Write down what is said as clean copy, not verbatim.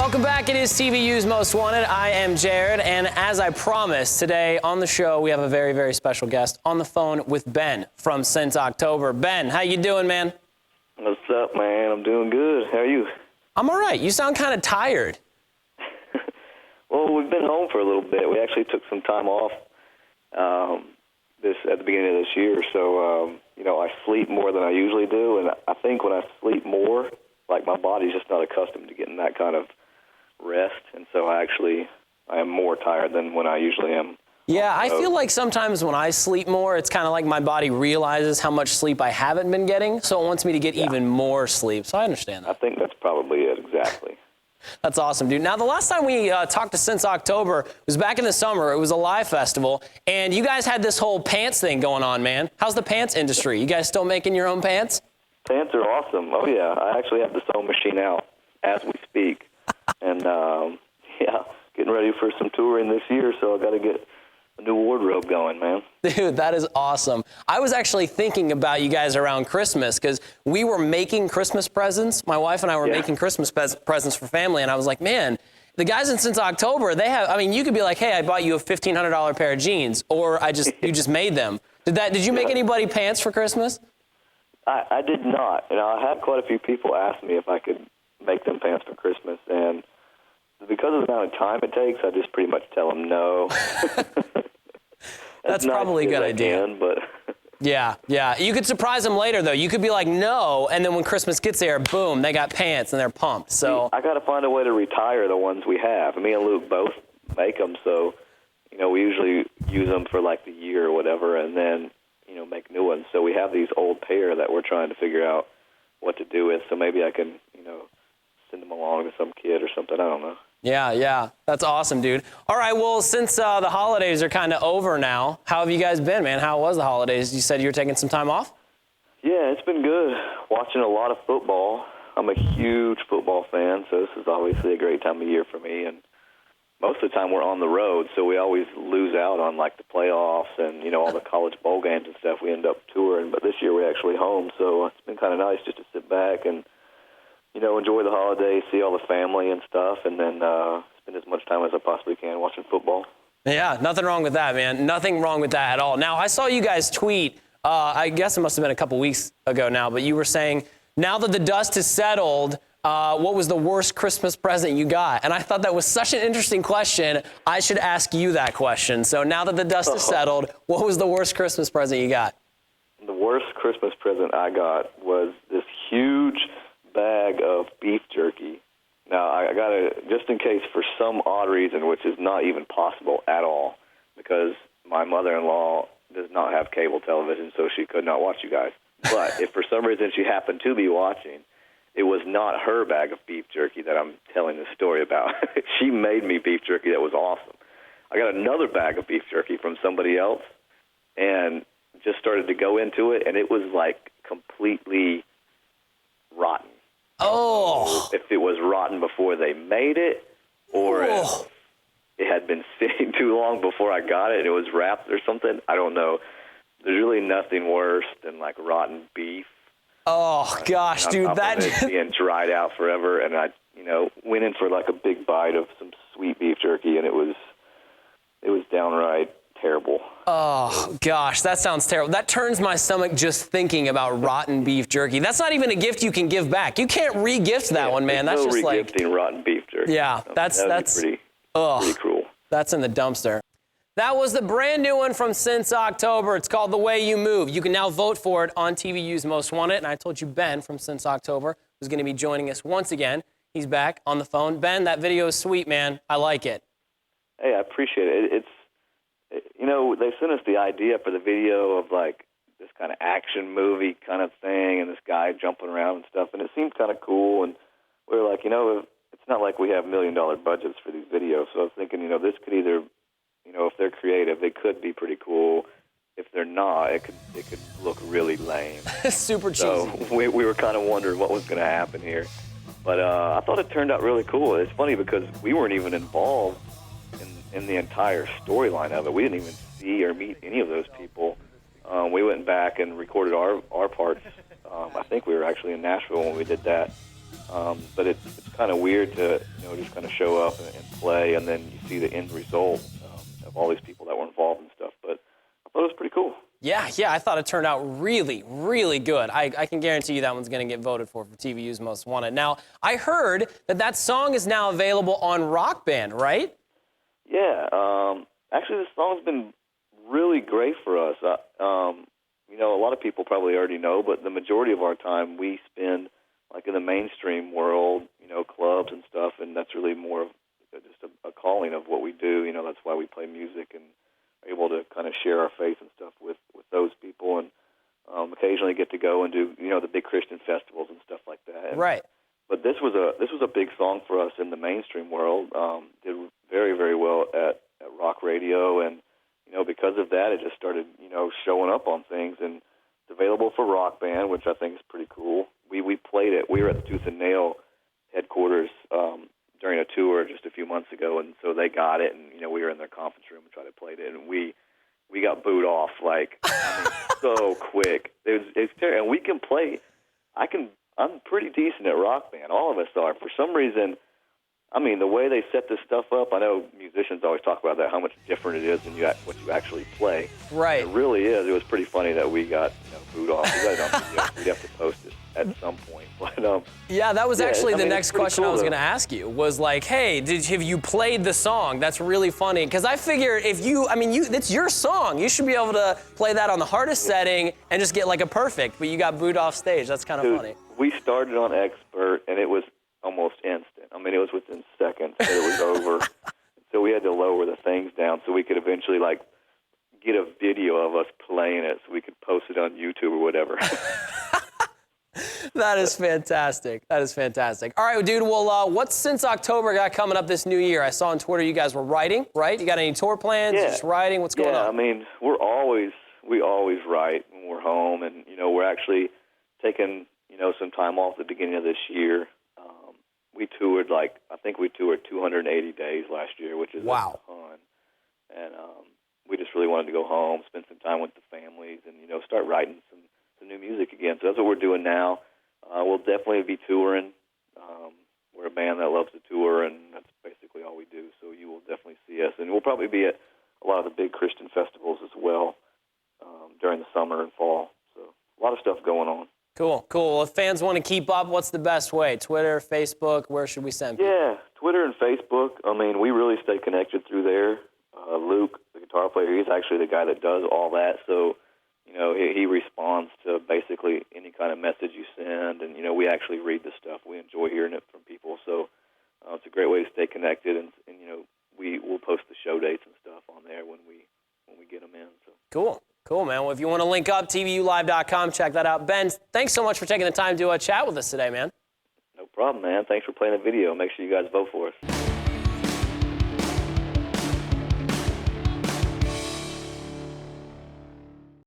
Welcome back. It is TVU's Most Wanted. I am Jared, and as I promised, today on the show we have a very, very special guest on the phone with Ben from Since October. Ben, how you doing, man? What's up, man? I'm doing good. How are you? I'm all right. You sound kind of tired. Well, we've been home for a little bit. We actually took some time off at the beginning of this year, so I sleep more than I usually do, and I think when I sleep more, like my body's just not accustomed to getting that kind of rest, and so I am more tired than when I usually am. Yeah, I feel like sometimes when I sleep more, it's kind of like my body realizes how much sleep I haven't been getting, so it wants me to get even more sleep. So I understand that. I think that's probably it, exactly. That's awesome, dude. Now, the last time we talked to Since October was back in the summer. It was a live festival, and you guys had this whole pants thing going on, man. How's the pants industry? You guys still making your own pants? Pants are awesome. Oh, yeah. I actually have the sewing machine out as we speak. And, getting ready for some touring this year, so I got to get a new wardrobe going, man. Dude, that is awesome. I was actually thinking about you guys around Christmas because we were making Christmas presents. My wife and I were making Christmas presents for family, and I was like, man, the guys in Since October, you could be like, hey, I bought you a $1,500 pair of jeans, or you just made them. Did you make anybody pants for Christmas? I did not. I had quite a few people ask me if I could make them pants for Christmas, and because of the amount of time it takes, I just pretty much tell them no. That's probably a good idea. But yeah. You could surprise them later, though. You could be like, no, and then when Christmas gets there, boom, they got pants and they're pumped. So I got to find a way to retire the ones we have. Me and Luke both make them, so we usually use them for like the year or whatever, and then make new ones. So we have these old pair that we're trying to figure out what to do with. So maybe I can send them along to some kid or something. I don't know. Yeah. That's awesome, dude. All right, well, since the holidays are kind of over now, how have you guys been, man? How was the holidays? You said you were taking some time off? Yeah, it's been good. Watching a lot of football. I'm a huge football fan, so this is obviously a great time of year for me. And most of the time we're on the road, so we always lose out on, like, the playoffs and, all the college bowl games and stuff. We end up touring. But this year we're actually home, so it's been kind of nice just to sit back and enjoy the holidays, see all the family and stuff, and then spend as much time as I possibly can watching football. Yeah, nothing wrong with that, man. Nothing wrong with that at all. Now, I saw you guys tweet, I guess it must have been a couple weeks ago now, but you were saying, now that the dust has settled, what was the worst Christmas present you got? And I thought that was such an interesting question. I should ask you that question. So now that the dust has settled, what was the worst Christmas present you got? The worst Christmas present I got was this huge bag of beef jerky. Now, I got it just in case for some odd reason, which is not even possible at all, because my mother-in-law does not have cable television, so she could not watch you guys. But if for some reason she happened to be watching, it was not her bag of beef jerky that I'm telling this story about. She made me beef jerky that was awesome. I got another bag of beef jerky from somebody else and just started to go into it, and it was like completely rotten. Oh. If it was rotten before they made it, or if it had been sitting too long before I got it and it was wrapped or something, I don't know. There's really nothing worse than like rotten beef. Oh gosh, dude, that being dried out forever, and I, went in for like a big bite of some sweet beef jerky, and it was downright terrible. Oh, gosh, that sounds terrible. That turns my stomach just thinking about rotten beef jerky. That's not even a gift you can give back. You can't re-gift that one, man. That's just like re-gifting rotten beef jerky. Yeah, that's pretty cruel. That's in the dumpster. That was the brand new one from Since October. It's called The Way You Move. You can now vote for it on TVU's Most Wanted. And I told you Ben from Since October was going to be joining us once again. He's back on the phone. Ben, that video is sweet, man. I like it. Hey, I appreciate it. They sent us the idea for the video of like this kind of action movie kind of thing and this guy jumping around and stuff, and it seemed kind of cool. And we were like, it's not like we have $1 million budgets for these videos, so I was thinking, this could either, if they're creative, they could be pretty cool. If they're not, it could look really lame. Super cheesy. So we were kind of wondering what was going to happen here. But I thought it turned out really cool. It's funny because we weren't even involved in the entire storyline of it. We didn't even see or meet any of those people. We went back and recorded our parts. I think we were actually in Nashville when we did that. But it's kind of weird to just kind of show up and play, and then you see the end result of all these people that were involved and stuff. But I thought it was pretty cool. Yeah, I thought it turned out really, really good. I can guarantee you that one's going to get voted for TVU's Most Wanted. Now, I heard that song is now available on Rock Band, right? Yeah. Actually, this song's been really great for us. A lot of people probably already know, but the majority of our time we spend like in the mainstream world, clubs and stuff, and that's really more of just a calling of what we do. That's why we play music and are able to kind of share our faith and stuff with those people, and occasionally get to go and do the big Christian festivals and stuff like that. And, right. But this was a big song for us in the mainstream world. Did very, very well at rock radio, and because of that, it just started showing up on things, and it's available for Rock Band, which I think is pretty cool. We played it. We were at the Tooth and Nail headquarters during a tour just a few months ago, and so they got it, and we were in their conference room and tried to play it, and we got booed off so quick. It's terrible. And we can play. I'm pretty decent at Rock Band. All of us are. For some reason, the way they set this stuff up, I know musicians always talk about that, how much different it is than what you actually play. Right. It really is. It was pretty funny that we got booed off. We got it on video. We'd have to post it at some point. But yeah, that was actually the next question cool, I was going to ask you. Was like, hey, have you played the song? That's really funny, because I figure if it's your song. You should be able to play that on the hardest setting and just get like a perfect. But you got booed off stage. That's kind of funny. We started on Expert, and it was almost instant. It was within seconds that it was over. So we had to lower the things down so we could eventually get a video of us playing it so we could post it on YouTube or whatever. That is fantastic. All right, dude. Well, what's Since October got coming up this new year? I saw on Twitter you guys were writing, right? You got any tour plans? Yeah. Just writing? What's going on? We always write when we're home, and we're actually taking some time off at the beginning of this year. We toured I think we toured 280 days last year, which is wow. a ton. And we just really wanted to go home, spend some time with the families, and start writing some new music again. So that's what we're doing now. We'll definitely be touring. We're a band that loves to tour, and that's basically all we do. So you will definitely see us, and we'll probably be at a lot of the big Christian festivals as well during the summer and fall. So a lot of stuff going on. Cool. Well, if fans want to keep up, what's the best way? Twitter, Facebook, where should we send people? Yeah, Twitter and Facebook. We really stay connected through there. Luke, the guitar player, he's actually the guy that does all that. So, he responds to basically any kind of message you send, and, we actually read the stuff. We enjoy hearing it from people. So it's a great way to stay connected, and we'll post the show dates and stuff on there when we get them in. So. Cool, man. Well, if you want to link up, TVUlive.com, check that out. Ben, thanks so much for taking the time to chat with us today, man. No problem, man. Thanks for playing the video. Make sure you guys vote for us.